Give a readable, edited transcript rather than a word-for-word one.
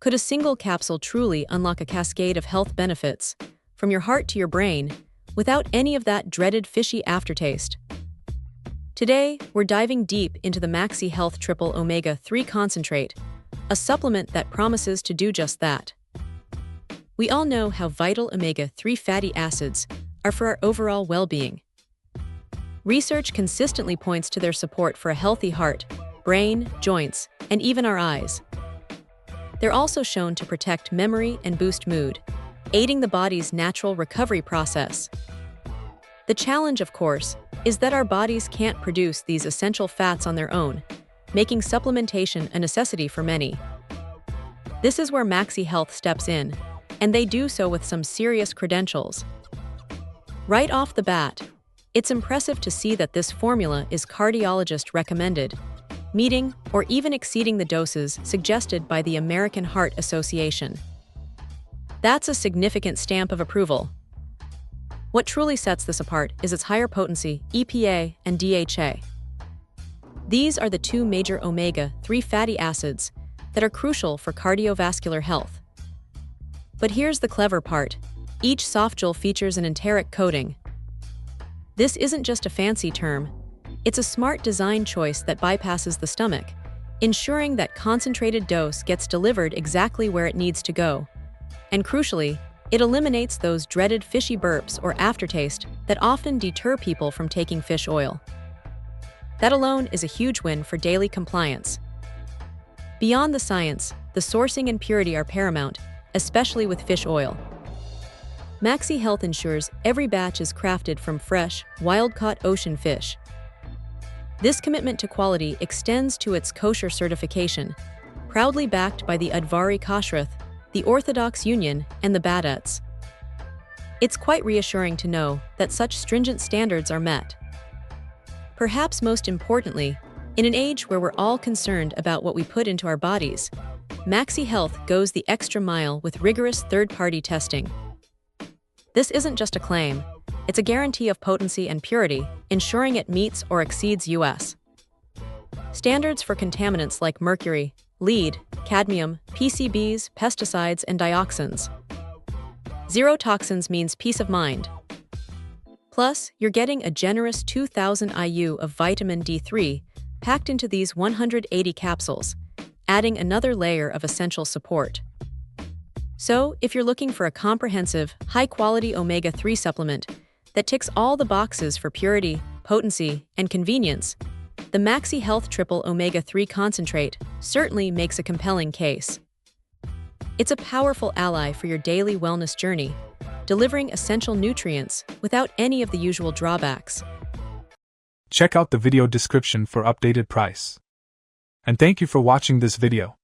Could a single capsule truly unlock a cascade of health benefits, from your heart to your brain, without any of that dreaded fishy aftertaste? Today, we're diving deep into the Maxi Health Triple Omega-3 Concentrate, a supplement that promises to do just that. We all know how vital omega-3 fatty acids are for our overall well-being. Research consistently points to their support for a healthy heart, brain, joints, and even our eyes. They're also shown to protect memory and boost mood, aiding the body's natural recovery process. The challenge, of course, is that our bodies can't produce these essential fats on their own, making supplementation a necessity for many. This is where Maxi Health steps in, and they do so with some serious credentials. Right off the bat, it's impressive to see that this formula is cardiologist recommended, meeting or even exceeding the doses suggested by the American Heart Association. That's a significant stamp of approval. What truly sets this apart is its higher potency, EPA, and DHA. These are the two major omega-3 fatty acids that are crucial for cardiovascular health. But here's the clever part. Each softgel features an enteric coating. This isn't just a fancy term. It's a smart design choice that bypasses the stomach, ensuring that concentrated dose gets delivered exactly where it needs to go. And crucially, it eliminates those dreaded fishy burps or aftertaste that often deter people from taking fish oil. That alone is a huge win for daily compliance. Beyond the science, the sourcing and purity are paramount, especially with fish oil. Maxi Health ensures every batch is crafted from fresh, wild-caught ocean fish. This commitment to quality extends to its kosher certification, proudly backed by the Advari Kashrut, the Orthodox Union, and the Badets. It's quite reassuring to know that such stringent standards are met. Perhaps most importantly, in an age where we're all concerned about what we put into our bodies, Maxi Health goes the extra mile with rigorous third-party testing. This isn't just a claim, it's a guarantee of potency and purity, ensuring it meets or exceeds U.S. standards for contaminants like mercury, lead, cadmium, PCBs, pesticides, and dioxins. Zero toxins means peace of mind. Plus, you're getting a generous 2,000 IU of vitamin D3 packed into these 180 capsules, adding another layer of essential support. So, if you're looking for a comprehensive, high-quality omega-3 supplement that ticks all the boxes for purity, potency, and convenience, the Maxi Health Triple Omega-3 Concentrate certainly makes a compelling case. It's a powerful ally for your daily wellness journey, delivering essential nutrients without any of the usual drawbacks. Check out the video description for updated price. And thank you for watching this video.